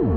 Kaç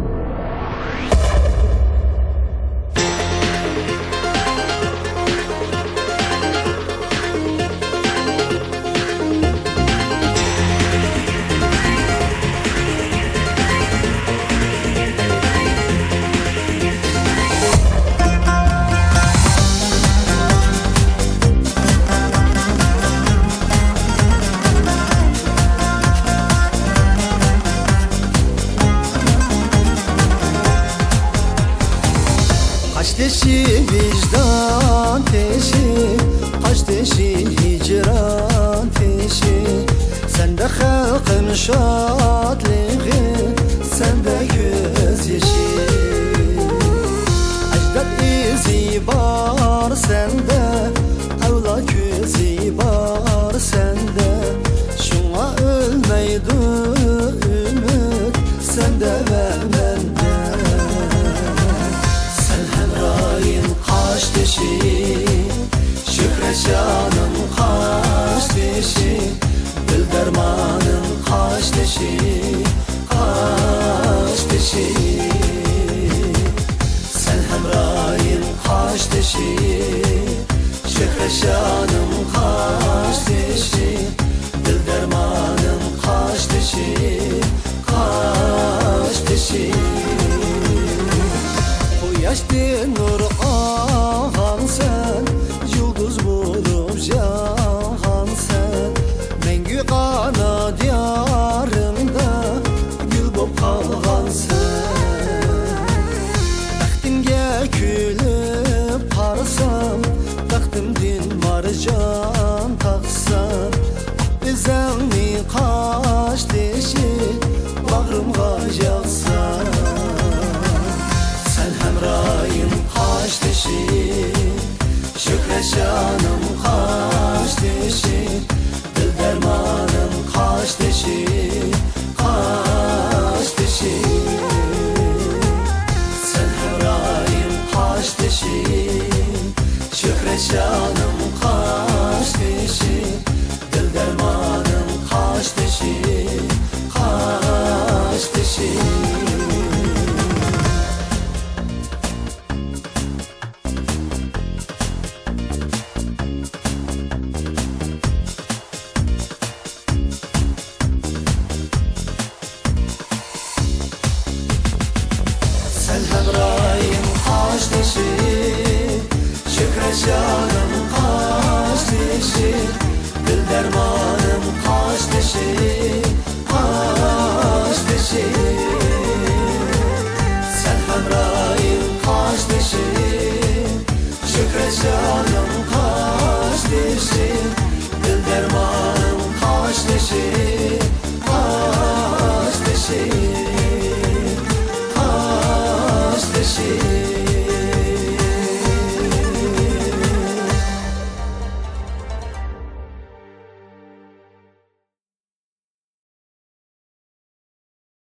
deşi vicdan teşi, kaç deşi hicran teşi. Sende halkın şadlığı, sende göz yeşi. Ecdat izi var sende, evlat gözü var sende. Şuna ölmeydi ümit, sende ve bende. Kaç deşi, şükreşanın kaç deşi, dil dermanın kaç deşi, kaç deşi. Sen hemrayın kaç deşi, şükreşanın kaç deşi, dil dermanın kaç deşi, kaç deşi. Yaşlı nur ağan sen, yıldız bulup cahan sen. Mengü kana diyarımda gül bop kalgan sen. Bəxtimge külüp qarsam, bəxtimdin marcan taqsam. Bizəngni qaç deşi, bağrımğa yağsan. Hemrayım kaç deşi, şükreşanım kaç deşi, dil dermanım kaç deşi, kaç deşi. Sen hemrayım kaç deşi, şükreşanım kaç deşi, dil dermanım kaç deşi, kaç deşi. Sen hemrayım kaç deşi, şükreşanım kaç deşi, dil dermanım kaç deşi, kaç deşi.